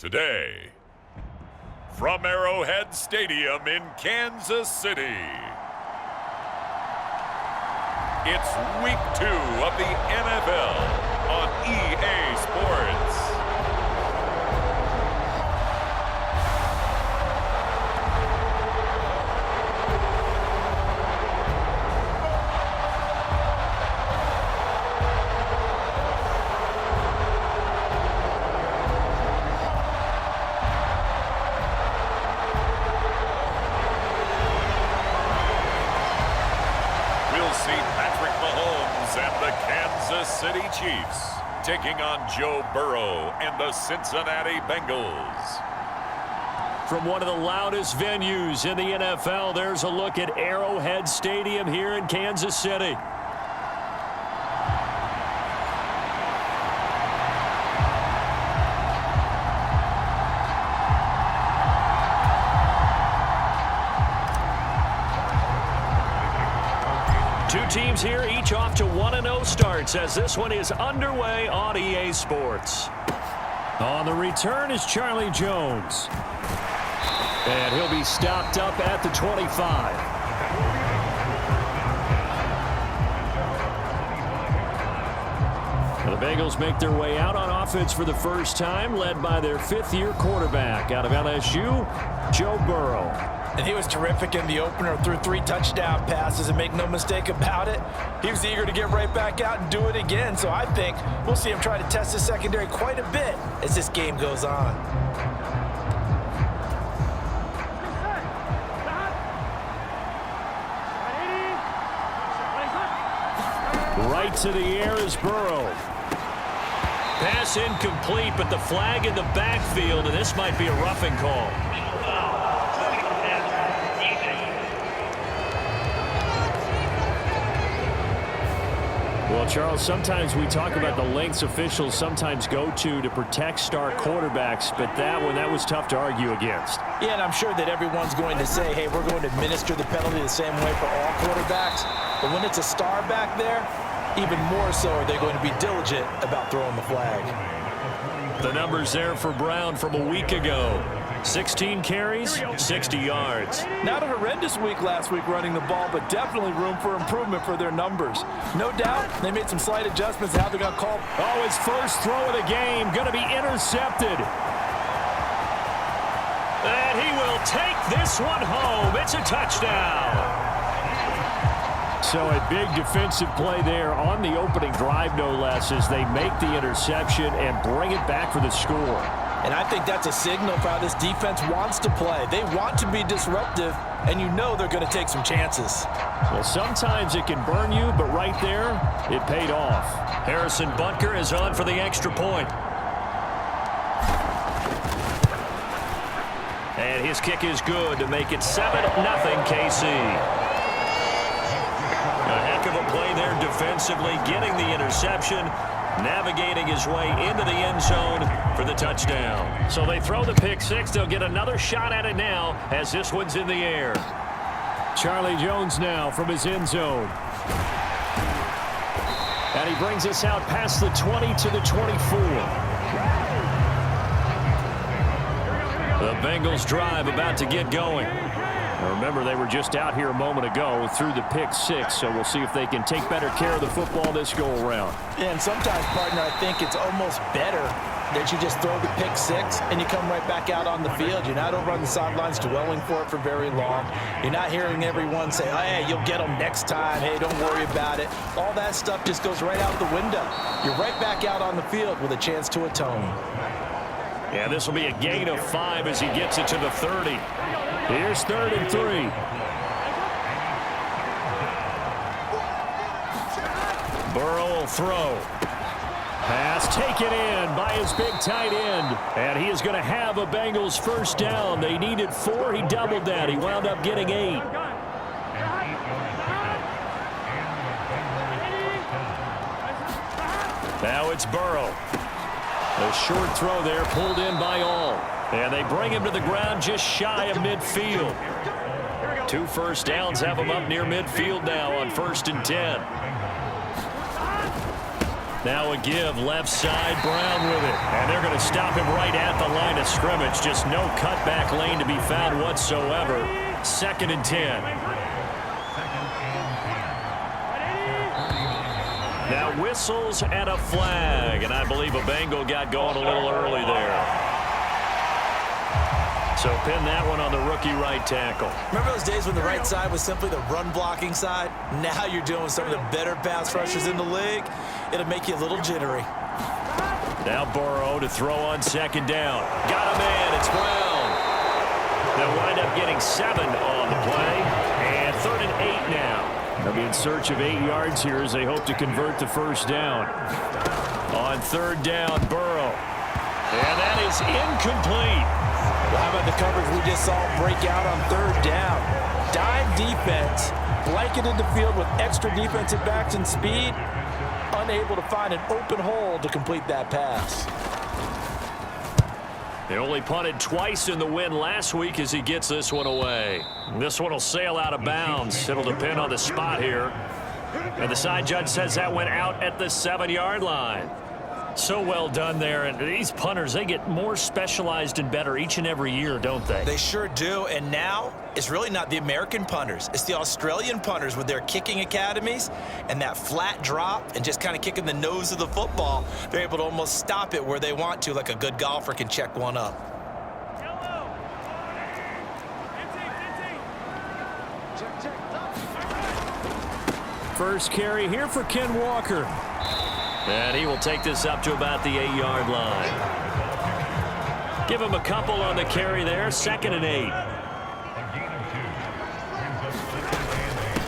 Today, from Arrowhead Stadium in Kansas City, it's Week 2 of the NFL on EA Sports. City Chiefs taking on Joe Burrow and the Cincinnati Bengals. From one of the loudest venues in the NFL, there's a look at Arrowhead Stadium here in Kansas City. Two teams here, each off to 1-0 starts as this one is underway on EA Sports. On the return is Charlie Jones. And he'll be stopped up at the 25. The Bengals make their way out on offense for the first time, led by their fifth-year quarterback out of LSU, Joe Burrow. And he was terrific in the opener, threw 3 touchdown passes, and make no mistake about it, he was eager to get right back out and do it again. So I think we'll see him try to test his secondary quite a bit as this game goes on. Right to the air is Burrow. Pass incomplete, but the flag in the backfield, and this might be a roughing call. Well, Charles, sometimes we talk about the lengths officials sometimes go to protect star quarterbacks, but that was tough to argue against. Yeah, and I'm sure that everyone's going to say, hey, we're going to administer the penalty the same way for all quarterbacks. But when it's a star back there, even more so are they going to be diligent about throwing the flag. The numbers there for Brown from a week ago. 16 carries, 60 yards. Not a horrendous week last week running the ball, but definitely room for improvement for their numbers. No doubt they made some slight adjustments to how they got called. Oh, his first throw of the game going to be intercepted. And he will take this one home. It's a touchdown. So a big defensive play there on the opening drive, no less, as they make the interception and bring it back for the score. And I think that's a signal for how this defense wants to play. They want to be disruptive, and you know they're going to take some chances. Well, sometimes it can burn you, but right there, it paid off. Harrison Butker is on for the extra point. And his kick is good to make it 7-0 KC. A heck of a play there defensively, getting the interception, navigating his way into the end zone for the touchdown. So they throw the pick six. They'll get another shot at it now as this one's in the air. Charlie Jones now from his end zone. And he brings us out past the 20 to the 24. The Bengals drive about to get going. Remember, they were just out here a moment ago through the pick six, so we'll see if they can take better care of the football this go-around. Yeah, and sometimes, partner, I think it's almost better that you just throw the pick six and you come right back out on the field. You're not over on the sidelines dwelling for it for very long. You're not hearing everyone say, oh, hey, you'll get them next time. Hey, don't worry about it. All that stuff just goes right out the window. You're right back out on the field with a chance to atone. Yeah, this will be a gain of 5 as he gets it to the 30. Here's 3rd and 3. Burrow will throw. Pass taken in by his big tight end. And he is going to have a Bengals first down. They needed 4. He doubled that. He wound up getting 8. Now it's Burrow. A short throw there pulled in by all. And they bring him to the ground just shy of midfield. 2 first downs have him up near midfield now on 1st and 10. Now a give, left side, Brown with it. And they're going to stop him right at the line of scrimmage. Just no cutback lane to be found whatsoever. 2nd and 10. Now whistles and a flag. And I believe a Bengal got going a little early there. So pin that one on the rookie right tackle. Remember those days when the right side was simply the run-blocking side? Now you're dealing with some of the better pass rushers in the league. It'll make you a little jittery. Now Burrow to throw on 2nd down. Got a man. It's Brown. They'll wind up getting 7 on the play. And 3rd and 8 now. They'll be in search of 8 yards here as they hope to convert the 1st down. On 3rd down, Burrow. And that is incomplete. Well, how about the coverage we just saw break out on 3rd down? Dime defense, blanketed the field with extra defensive backs and speed, unable to find an open hole to complete that pass. They only punted twice in the win last week as he gets this one away. This one will sail out of bounds. It'll depend on the spot here. And the side judge says that went out at the 7-yard line. So well done there, and these punters, they get more specialized and better each and every year, don't they? They sure do, and now it's really not the American punters. It's the Australian punters with their kicking academies and that flat drop and just kind of kicking the nose of the football. They're able to almost stop it where they want to, like a good golfer can check one up. First carry here for Ken Walker. And he will take this up to about the 8-yard line. Give him a couple on the carry there. 2nd and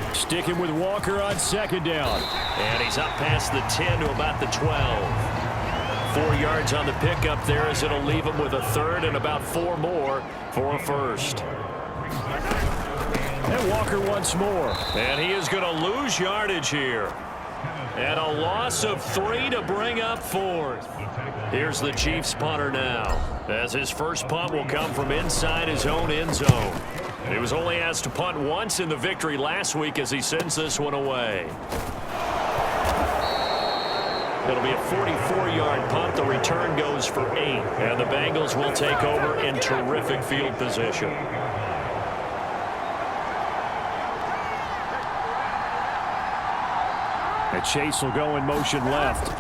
8. Sticking with Walker on 2nd down. And he's up past the 10 to about the 12. 4 yards on the pickup there as it'll leave him with a 3rd and about 4 more for a 1st. And Walker once more. And he is going to lose yardage here. And a loss of 3 to bring up 4th. Here's the Chiefs punter now, as his first punt will come from inside his own end zone. He was only asked to punt once in the victory last week as he sends this one away. It'll be a 44-yard punt. The return goes for 8, and the Bengals will take over in terrific field position. And Chase will go in motion left.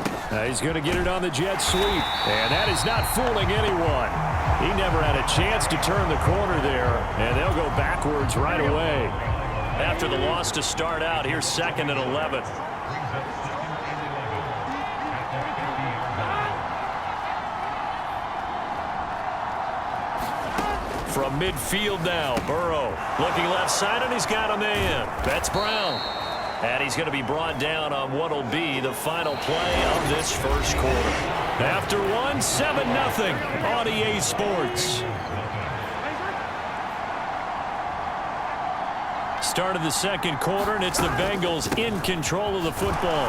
He's going to get it on the jet sweep. And that is not fooling anyone. He never had a chance to turn the corner there. And they'll go backwards right away. After the loss to start out, here's 2nd and 11. From midfield now, Burrow looking left side, and he's got a man. That's Brown. And he's going to be brought down on what will be the final play of this first quarter. After one, 7-0 on EA Sports. Start of the 2nd quarter, and it's the Bengals in control of the football.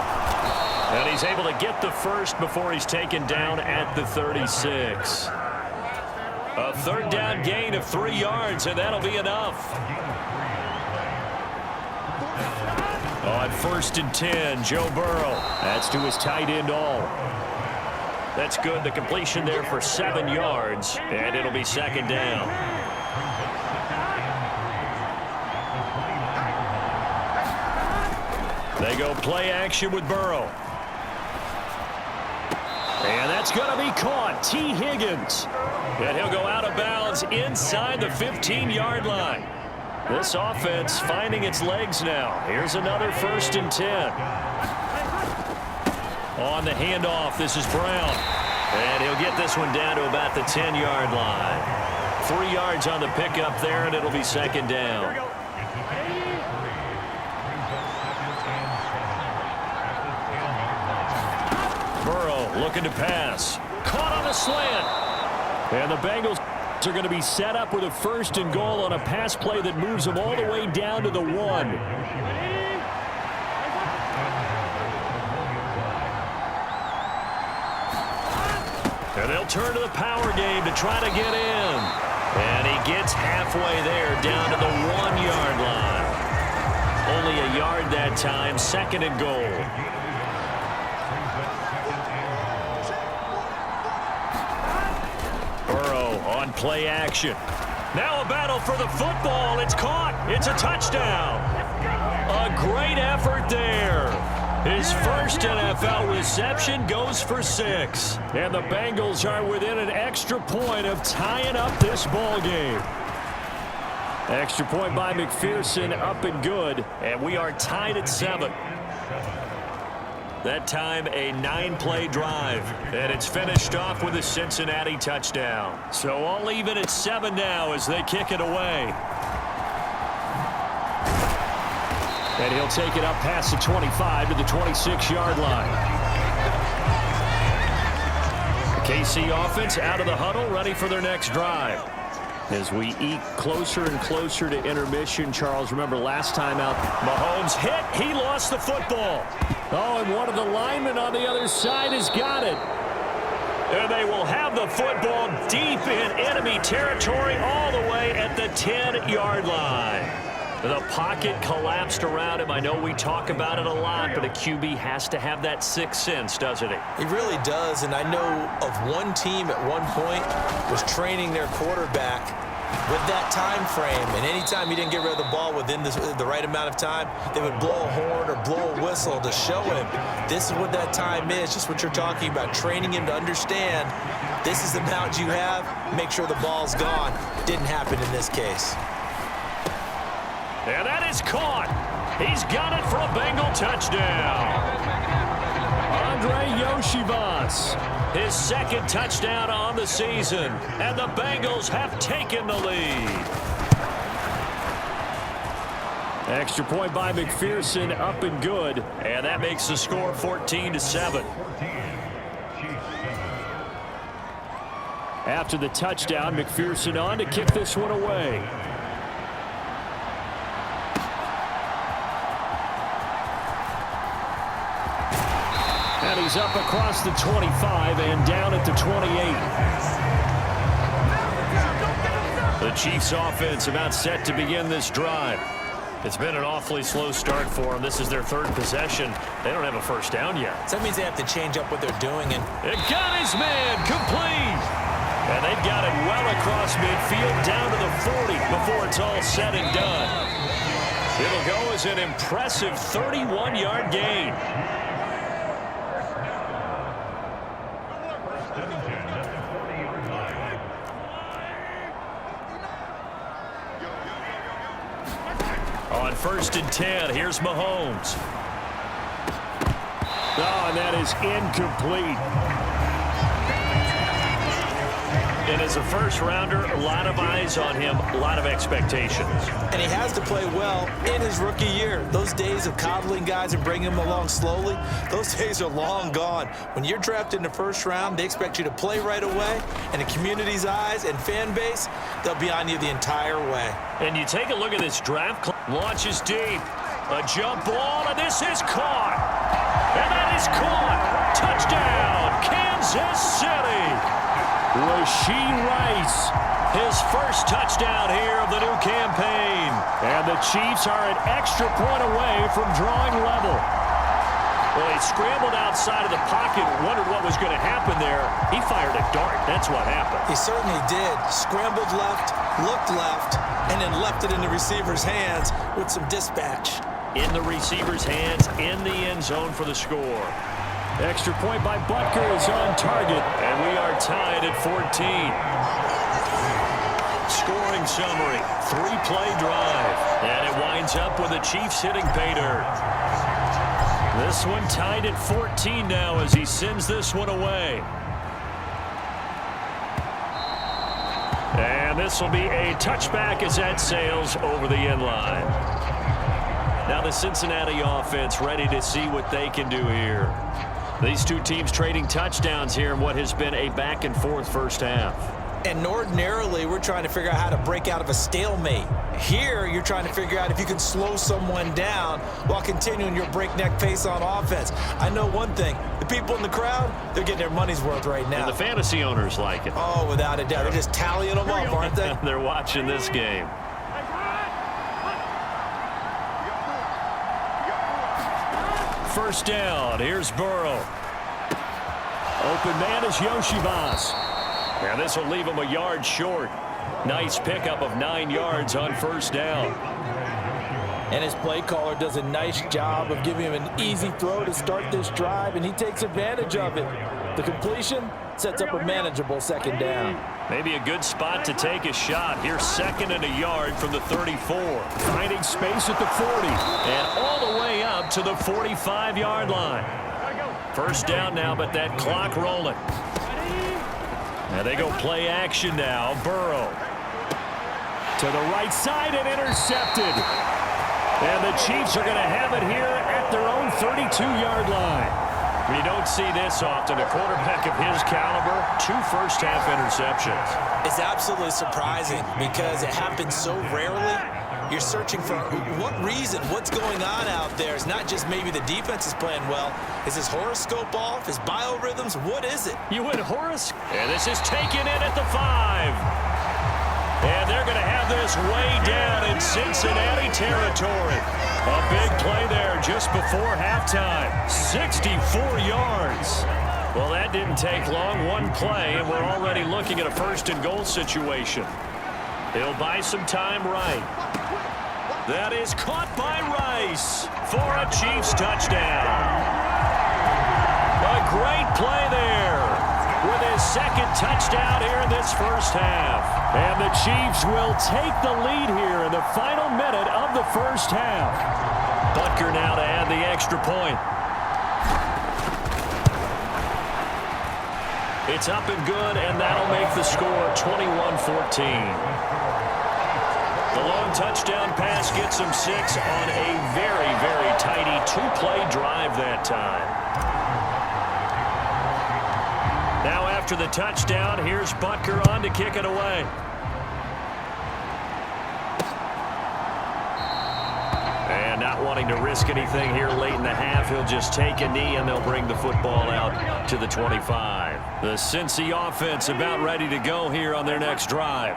And he's able to get the 1st before he's taken down at the 36. A 3rd down gain of 3 yards, and that'll be enough. On 1st and 10, Joe Burrow. That's to his tight end all. That's good. The completion there for 7 yards, and it'll be 2nd down. They go play action with Burrow. And that's going to be caught. T. Higgins. And he'll go out of bounds inside the 15-yard line. This offense finding its legs now. Here's another 1st and 10. On the handoff, this is Brown. And he'll get this one down to about the 10-yard line. 3 yards on the pickup there, and it'll be 2nd down. Burrow looking to pass. Caught on a slant. And the Bengals are going to be set up with a 1st and goal on a pass play that moves them all the way down to the 1. And they'll turn to the power game to try to get in. And he gets halfway there down to the 1-yard line. Only a yard that time, 2nd and goal. On play action. Now a battle for the football. It's caught. It's a touchdown. A great effort there. His first NFL reception goes for 6. And the Bengals are within an extra point of tying up this ball game. Extra point by McPherson, up and good. And we are tied at 7. That time a 9-play drive. And it's finished off with a Cincinnati touchdown. So all even at 7 now as they kick it away. And he'll take it up past the 25 to the 26-yard line. The KC offense out of the huddle, ready for their next drive. As we eke closer and closer to intermission, Charles, remember last time out, Mahomes hit. He lost the football. Oh, and one of the linemen on the other side has got it. And they will have the football deep in enemy territory all the way at the 10-yard line. The pocket collapsed around him. I know we talk about it a lot, but a QB has to have that sixth sense, doesn't he? He really does, and I know of one team at one point was training their quarterback with that time frame, and anytime he didn't get rid of the ball within the right amount of time, they would blow a horn or blow a whistle to show him this is what that time is, just what you're talking about, training him to understand this is the amount you have, make sure the ball's gone. Didn't happen in this case. And that is caught. He's got it for a Bengal touchdown. Andre Yoshivas, his second touchdown on the season. And the Bengals have taken the lead. Extra point by McPherson, up and good. And that makes the score 14-7. After the touchdown, McPherson on to kick this one away. And he's up across the 25 and down at the 28. The Chiefs offense about set to begin this drive. It's been an awfully slow start for them. This is their third possession. They don't have a first down yet. So that means they have to change up what they're doing. And it got his man complete. And they've got it well across midfield down to the 40 before it's all said and done. It'll go as an impressive 31-yard gain. On 1st and 10, here's Mahomes. Oh, and that is incomplete. And as a first-rounder, a lot of eyes on him, a lot of expectations. And he has to play well in his rookie year. Those days of coddling guys and bringing them along slowly, those days are long gone. When you're drafted in the first round, they expect you to play right away. And the community's eyes and fan base, they'll be on you the entire way. And you take a look at this draft. Launches deep. A jump ball, and this is caught. And that is caught. Touchdown, Kansas City. Rashee Rice, his first touchdown here of the new campaign. And the Chiefs are an extra point away from drawing level. Well, he scrambled outside of the pocket, wondered what was going to happen there. He fired a dart. That's what happened. He certainly did. Scrambled left, looked left, and then left it in the receiver's hands with some dispatch. In the receiver's hands, in the end zone for the score. Extra point by Butker is on target, and we are tied at 14. Scoring summary, 3-play drive, and it winds up with the Chiefs hitting pay dirt. This one tied at 14 now as he sends this one away. And this will be a touchback as that sails over the end line. Now the Cincinnati offense ready to see what they can do here. These two teams trading touchdowns here in what has been a back-and-forth first half. And ordinarily, we're trying to figure out how to break out of a stalemate. Here, you're trying to figure out if you can slow someone down while continuing your breakneck pace on offense. I know one thing. The people in the crowd, they're getting their money's worth right now. And the fantasy owners like it. Oh, without a doubt. They're just tallying them up, aren't they? They're watching this game. First down. Here's Burrow. Open man is Yoshivas. And this will leave him a yard short. Nice pickup of 9 yards on first down. And his play caller does a nice job of giving him an easy throw to start this drive, and he takes advantage of it. The completion sets up a manageable second down. Maybe a good spot to take a shot. Here's 2nd and a yard from the 34. Finding space at the 40. And all the way up to the 45-yard line. First down now, but that clock rolling. And they go play action now. Burrow. To the right side and intercepted. And the Chiefs are going to have it here at their own 32-yard line. You don't see this often. A quarterback of his caliber, 2 first-half interceptions. It's absolutely surprising because it happens so rarely. You're searching for what reason, what's going on out there. It's not just maybe the defense is playing well. Is his horoscope off? His biorhythms? What is it? You went horoscope. And this is taken in at the 5. And they're going to have this way down in Cincinnati territory. A big play there just before halftime. 64 yards. Well, that didn't take long. One play, and we're already looking at a 1st and goal situation. He'll buy some time right. That is caught by Rice for a Chiefs touchdown. A great play there with his 2nd touchdown here in this first half. And the Chiefs will take the lead here in the final minute of the first half. Butker now to add the extra point. It's up and good, and that'll make the score 21-14. The long touchdown pass gets him 6 on a very, very tidy 2-play drive that time. Now after the touchdown, here's Butker on to kick it away. And not wanting to risk anything here late in the half, he'll just take a knee and they'll bring the football out to the 25. The Cincy offense about ready to go here on their next drive.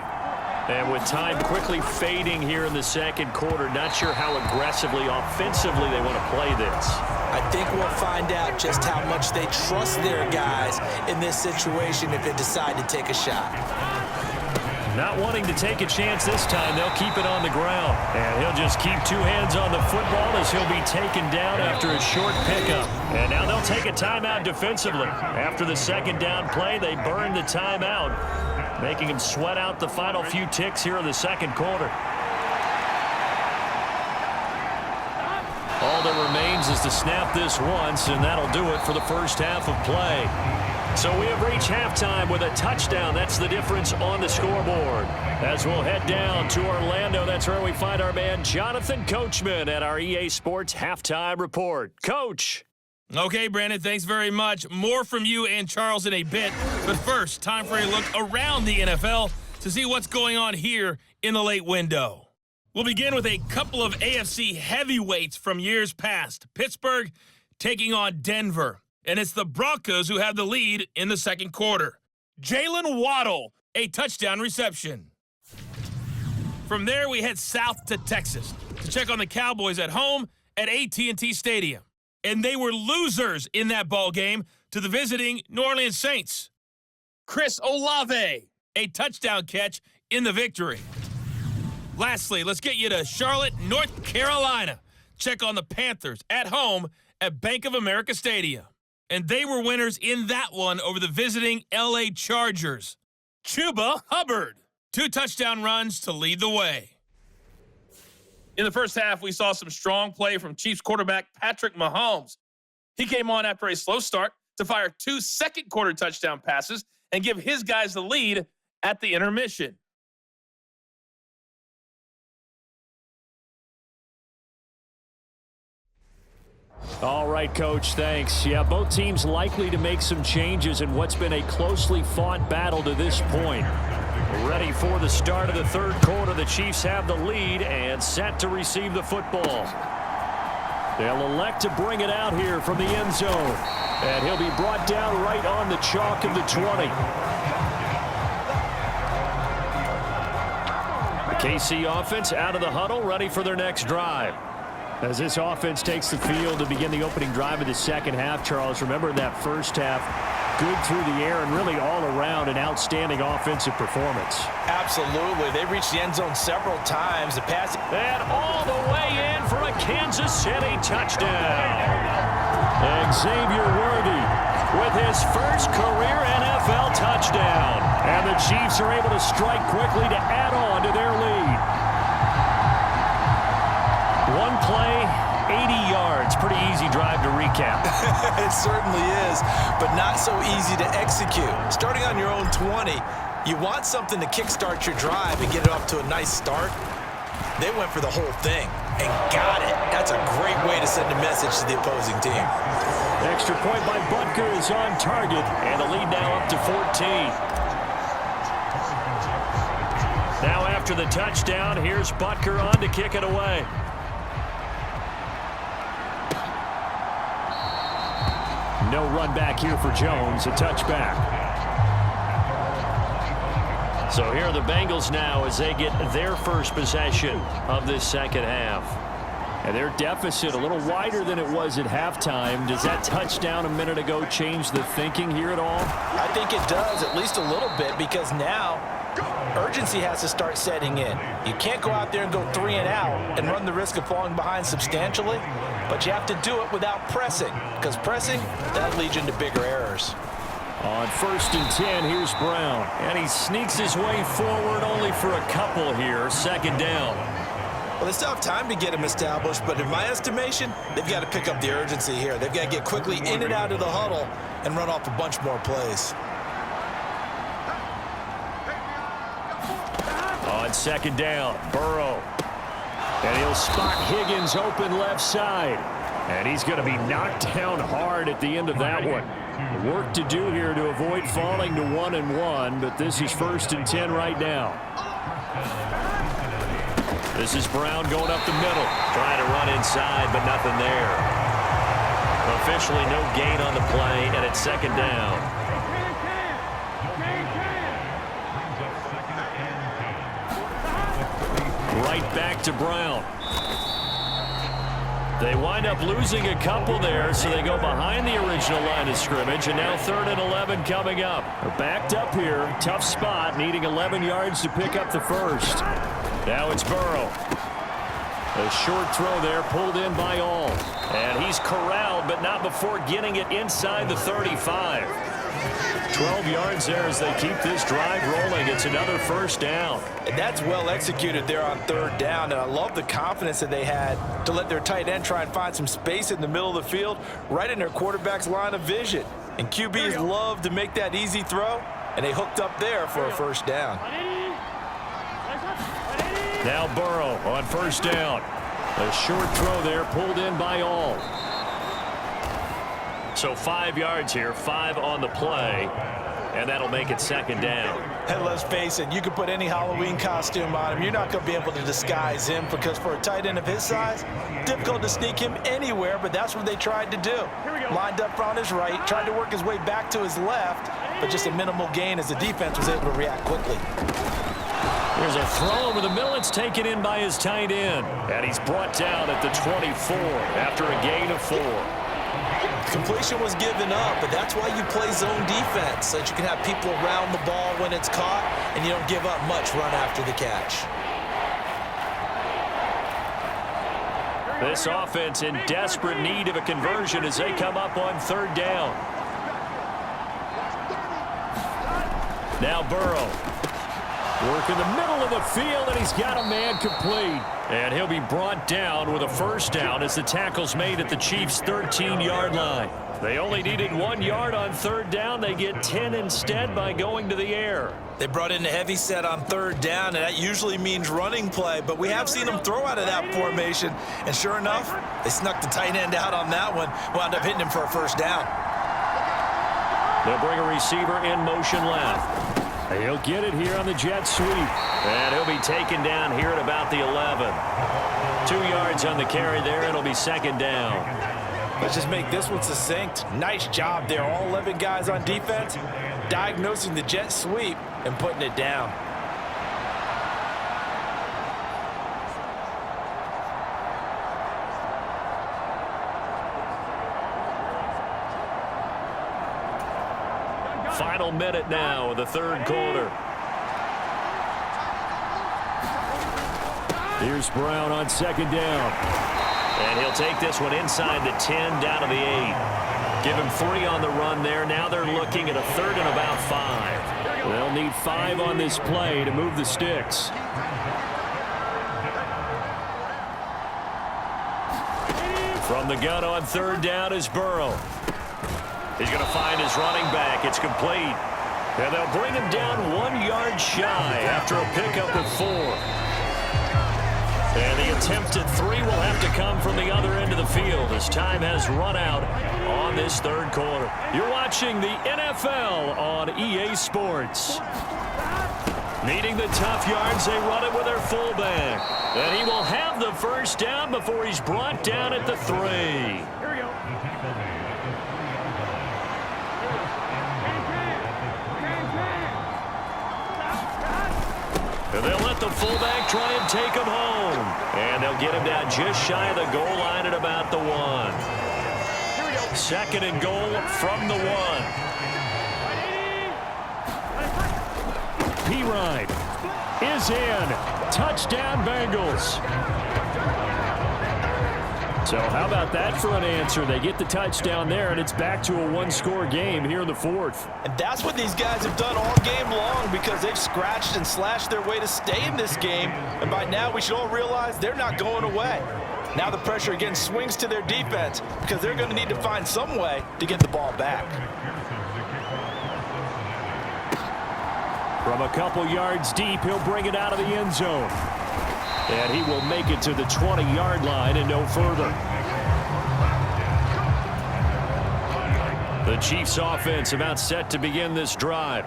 And with time quickly fading here in the second quarter, not sure how aggressively, offensively they want to play this. I think we'll find out just how much they trust their guys in this situation if they decide to take a shot. Not wanting to take a chance this time, they'll keep it on the ground. And he'll just keep 2 hands on the football as he'll be taken down after a short pickup. And now they'll take a timeout defensively. After the second down play, they burn the timeout, making him sweat out the final few ticks here in the second quarter. All that remains is to snap this once, and that'll do it for the first half of play. So we have reached halftime with a touchdown. That's the difference on the scoreboard. As we'll head down to Orlando, that's where we find our man Jonathan Coachman at our EA Sports Halftime Report. Coach. Okay, Brandon, thanks very much. More from you and Charles in a bit. But first, time for a look around the NFL to see what's going on here in the late window. We'll begin with a couple of AFC heavyweights from years past. Pittsburgh taking on Denver. And it's the Broncos who have the lead in the second quarter. Jalen Waddle, a touchdown reception. From there, we head south to Texas to check on the Cowboys at home at AT&T Stadium. And they were losers in that ball game to the visiting New Orleans Saints. Chris Olave, a touchdown catch in the victory. Lastly, let's get you to Charlotte, North Carolina. Check on the Panthers at home at Bank of America Stadium. And they were winners in that one over the visiting LA Chargers. Chuba Hubbard, 2 touchdown runs to lead the way. In the first half, we saw some strong play from Chiefs quarterback Patrick Mahomes. He came on after a slow start to fire 2 second-quarter touchdown passes and give his guys the lead at the intermission. All right, Coach, thanks. Yeah, both teams likely to make some changes in what's been a closely fought battle to this point. Ready for the start of the third quarter. The Chiefs have the lead and set to receive the football. They'll elect to bring it out here from the end zone. And he'll be brought down right on the chalk of the 20. The KC offense out of the huddle, ready for their next drive. As this offense takes the field to begin the opening drive of the second half, Charles, remember that first half, good through the air and really all around an outstanding offensive performance. Absolutely. They reached the end zone several times. The pass. And all the way in for a Kansas City touchdown. Xavier Worthy with his first career NFL touchdown. And the Chiefs are able to strike quickly to add on to their lead. One play, 80 yards. Pretty easy drive to recap. It certainly is, but not so easy to execute. Starting on your own 20, you want something to kickstart your drive and get it off to a nice start. They went for the whole thing and got it. That's a great way to send a message to the opposing team. Extra point by Butker is on target, and the lead now up to 14. Now after the touchdown, here's Butker on to kick it away. No run back here for Jones, a touchback. So here are the Bengals now as they get their first possession of this second half. And their deficit a little wider than it was at halftime. Does that touchdown a minute ago change the thinking here at all? I think it does, at least a little bit, because now urgency has to start setting in. You can't go out there and go 3 and out and run the risk of falling behind substantially, but you have to do it without pressing, because pressing, that leads you into bigger errors. On 1st and 10, here's Brown. And he sneaks his way forward only for a couple here. Second down. Well, they still have time to get him established, but in my estimation, they've got to pick up the urgency here. They've got to get quickly in and out of the huddle and run off a bunch more plays. On 2nd down, Burrow. And he'll spot Higgins open left side. And he's going to be knocked down hard at the end of that one. Work to do here to avoid falling to 1-1, but this is 1st and 10 right now. This is Brown going up the middle, trying to run inside, but nothing there. Officially no gain on the play, and it's 2nd down. Right back to Brown. They wind up losing a couple there, so they go behind the original line of scrimmage, and now 3rd and 11 coming up. They're backed up here, tough spot, needing 11 yards to pick up the first. Now it's Burrow. A short throw there, pulled in by all. And he's corralled, but not before getting it inside the 35. 12 yards there as they keep this drive rolling. It's another 1st down. And that's well executed there on 3rd down, and I love the confidence that they had to let their tight end try and find some space in the middle of the field, right in their quarterback's line of vision. And QBs love to make that easy throw, and they hooked up there for a 1st down. Now Burrow on 1st down. A short throw there, pulled in by all. So 5 yards here, 5 on the play, and that'll make it 2nd down. And let's face it, you can put any Halloween costume on him. You're not going to be able to disguise him, because for a tight end of his size, difficult to sneak him anywhere, but that's what they tried to do. Lined up on his right, tried to work his way back to his left, but just a minimal gain as the defense was able to react quickly. There's a throw over the middle. It's taken in by his tight end. And he's brought down at the 24 after a gain of 4. Completion was given up, but that's why you play zone defense, so that you can have people around the ball when it's caught, and you don't give up much run after the catch. This offense in desperate need of a conversion as they come up on 3rd down. Now Burrow. Work in the middle of the field, and he's got a man complete. And he'll be brought down with a 1st down as the tackle's made at the Chiefs' 13-yard line. They only needed 1 yard on 3rd down. They get 10 instead by going to the air. They brought in the heavy set on 3rd down, and that usually means running play, but we have seen them throw out of that formation, and sure enough, they snuck the tight end out on that one, wound up hitting him for a 1st down. They'll bring a receiver in motion left. He'll get it here on the jet sweep. And he'll be taken down here at about the 11. 2 yards on the carry there. It'll be 2nd down. Let's just make this one succinct. Nice job there. All 11 guys on defense diagnosing the jet sweep and putting it down. final minute now of the third quarter. Here's Brown on second down. And he'll take this one inside the 10, down to the 8. Give him 3 on the run there. Now they're looking at a 3rd and about 5. They'll need 5 on this play to move the sticks. From the gun on 3rd down is Burrow. He's going to find his running back. It's complete. And they'll bring him down 1 yard shy after a pickup of 4. And the attempted 3 will have to come from the other end of the field as time has run out on this third quarter. You're watching the NFL on EA Sports. Needing the tough yards, they run it with their fullback. And he will have the first down before he's brought down at the 3. Here we go. And they'll let the fullback try and take him home. And they'll get him down just shy of the goal line at about the 1. 2nd and goal from the 1. P-Ride is in. Touchdown, Bengals. So how about that for an answer? They get the touchdown there, and it's back to a 1-score game here in the 4th. And that's what these guys have done all game long because they've scratched and slashed their way to stay in this game. And by now, we should all realize they're not going away. Now the pressure again swings to their defense because they're going to need to find some way to get the ball back. From a couple yards deep, he'll bring it out of the end zone. And he will make it to the 20-yard line and no further. The Chiefs offense about set to begin this drive.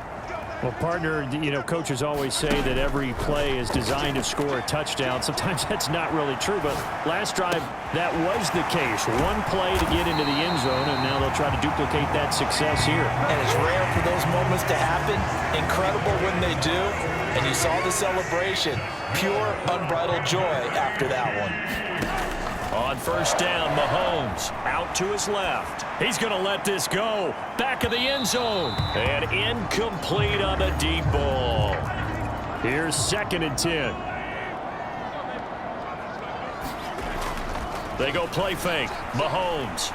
Well, partner, you know, coaches always say that every play is designed to score a touchdown. Sometimes that's not really true, but last drive, that was the case. 1 play to get into the end zone, and now they'll try to duplicate that success here. And it's rare for those moments to happen. Incredible when they do. And you saw the celebration. Pure, unbridled joy after that one. On first down, Mahomes out to his left. He's going to let this go. Back of the end zone. And incomplete on the deep ball. Here's 2nd and 10. They go play fake. Mahomes.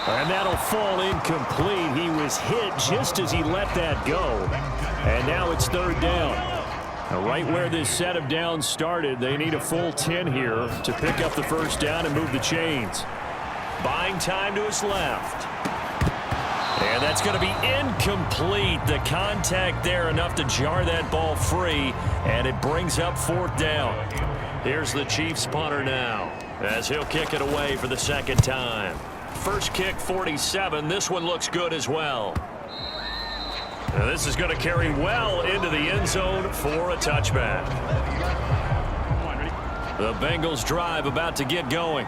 And that'll fall incomplete. He was hit just as he let that go. And now it's 3rd down. Now, right where this set of downs started, they need a full 10 here to pick up the first down and move the chains. Buying time to his left. And that's going to be incomplete. The contact there enough to jar that ball free, and it brings up 4th down. Here's the Chiefs punter now as he'll kick it away for the 2nd time. First kick, 47. This one looks good as well. Now this is going to carry well into the end zone for a touchback. The Bengals drive about to get going.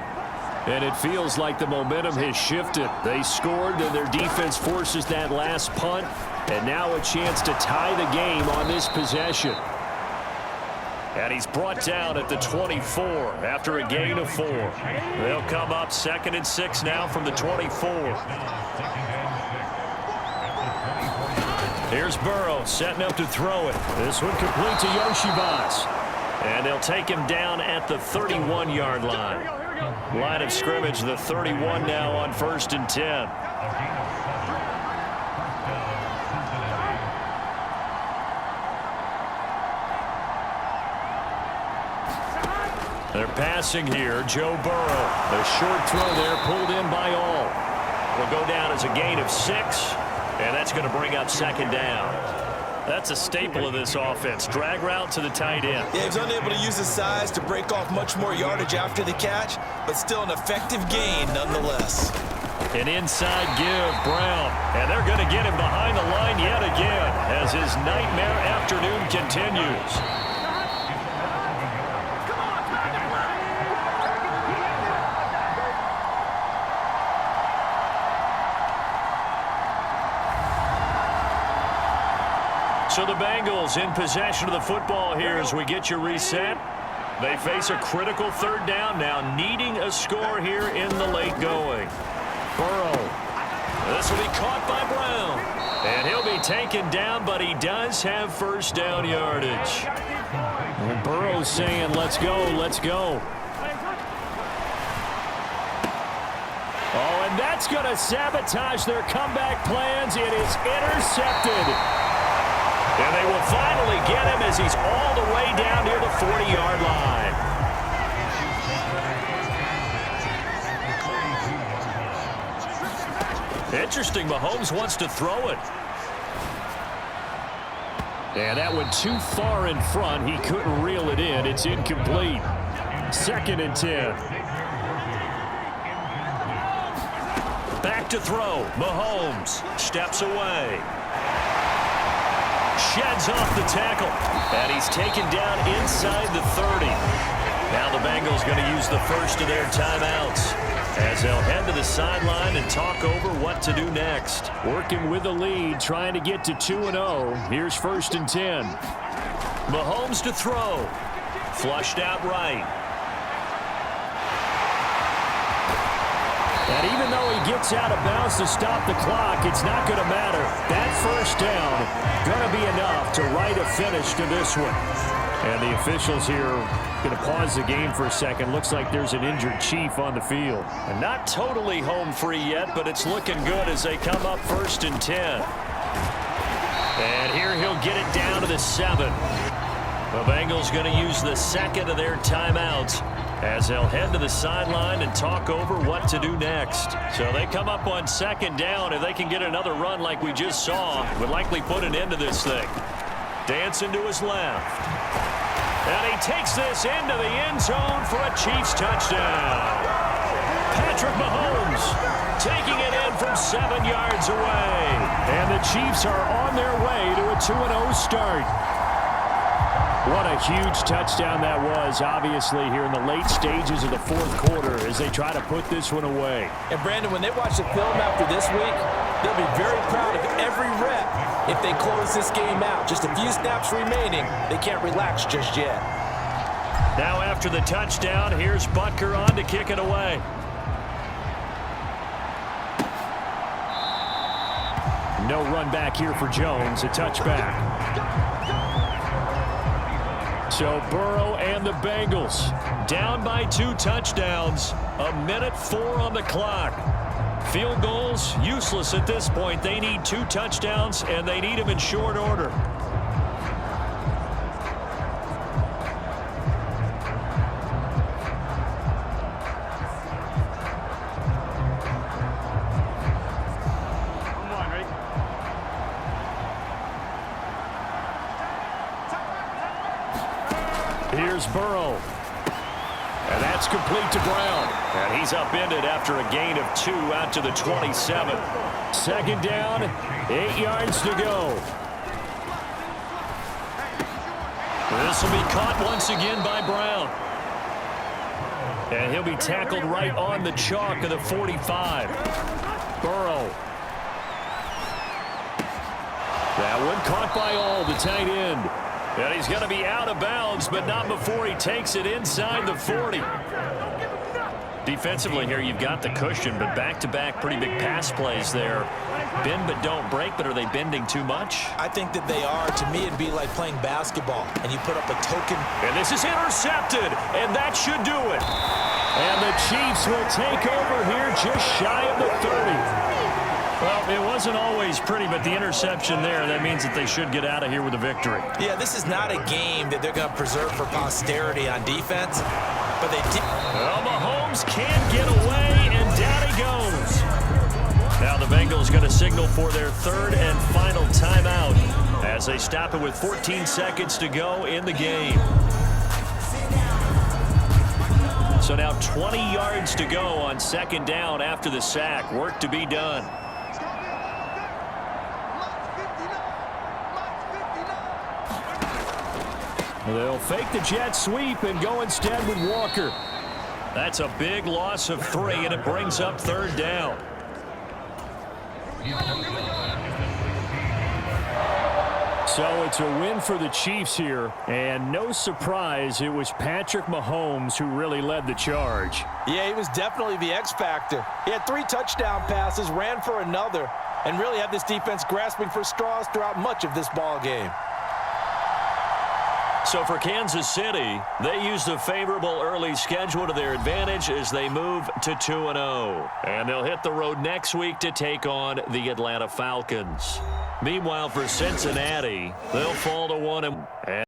And it feels like the momentum has shifted. They scored, and their defense forces that last punt. And now a chance to tie the game on this possession. And he's brought down at the 24 after a gain of 4. They'll come up 2nd and 6 now from the 24. Here's Burrow setting up to throw it. This one complete to Yoshibas. And they'll take him down at the 31-yard line. Line of scrimmage, the 31 now on 1st and 10. They're passing here. Joe Burrow. The short throw there pulled in by all. Will go down as a gain of 6. And that's going to bring up 2nd down. That's a staple of this offense. Drag route to the tight end. Yeah, he's unable to use his size to break off much more yardage after the catch, but still an effective gain nonetheless. An inside give, Brown. And they're going to get him behind the line yet again as his nightmare afternoon continues. So the Bengals in possession of the football here as we get you reset. They face a critical 3rd down now, needing a score here in the late going. Burrow. This will be caught by Brown. And he'll be taken down, but he does have first down yardage. And Burrow's saying, let's go, let's go. Oh, and that's going to sabotage their comeback plans. It is intercepted. And they will finally get him as he's all the way down near the 40-yard line. Interesting, Mahomes wants to throw it. And that went too far in front. He couldn't reel it in. It's incomplete. 2nd and 10. Back to throw. Mahomes steps away. Sheds off the tackle. And he's taken down inside the 30. Now the Bengals going to use the first of their timeouts as they'll head to the sideline and talk over what to do next. Working with the lead, trying to get to 2-0. Here's 1st and 10. Mahomes to throw. Flushed out right. And even though he gets out of bounds to stop the clock, it's not going to matter. That first down going to be enough to write a finish to this one. And the officials here going to pause the game for a second. Looks like there's an injured Chief on the field. And not totally home free yet, but it's looking good as they come up 1st and 10. And here he'll get it down to the 7. The Bengals going to use the second of their timeouts as they'll head to the sideline and talk over what to do next. So they come up on 2nd down. If they can get another run like we just saw, would likely put an end to this thing. Dancing to his left. And he takes this into the end zone for a Chiefs touchdown. Patrick Mahomes taking it in from 7 yards away. And the Chiefs are on their way to a 2-0 start. What a huge touchdown that was, obviously, here in the late stages of the 4th quarter as they try to put this one away. And, Brandon, when they watch the film after this week, they'll be very proud of every rep if they close this game out. Just a few snaps remaining. They can't relax just yet. Now after the touchdown, here's Butker on to kick it away. No run back here for Jones, a touchback. So Burrow and the Bengals Down by 2 touchdowns. 1:04 on the clock. Field goals, useless at this point. They need 2 touchdowns, and they need them in short order. Here's Burrow. And that's complete to Brown. And he's upended after a gain of 2 out to the 27. 2nd down, 8 yards to go. This will be caught once again by Brown. And he'll be tackled right on the chalk of the 45. Burrow. That one caught by All, the tight end. And he's going to be out of bounds, but not before he takes it inside the 40. Defensively here, you've got the cushion, but back-to-back pretty big pass plays there. Bend but don't break, but are they bending too much? I think that they are. To me, it'd be like playing basketball, and you put up a token. And this is intercepted, and that should do it. And the Chiefs will take over here just shy of the 30. Well, it wasn't always pretty, but the interception there, that means that they should get out of here with a victory. Yeah, this is not a game that they're going to preserve for posterity on defense, but they did. Well, Mahomes can't get away, and down he goes. Now the Bengals going to signal for their 3rd and final timeout as they stop it with 14 seconds to go in the game. So now 20 yards to go on 2nd down after the sack. Work to be done. They'll fake the jet sweep and go instead with Walker. That's a big loss of 3, and it brings up 3rd down. So it's a win for the Chiefs here, and no surprise, it was Patrick Mahomes who really led the charge. Yeah, he was definitely the X factor. He had 3 touchdown passes, ran for another, and really had this defense grasping for straws throughout much of this ball game. So for Kansas City, they used a favorable early schedule to their advantage as they move to 2-0. And they'll hit the road next week to take on the Atlanta Falcons. Meanwhile, for Cincinnati, they'll fall to 1-1.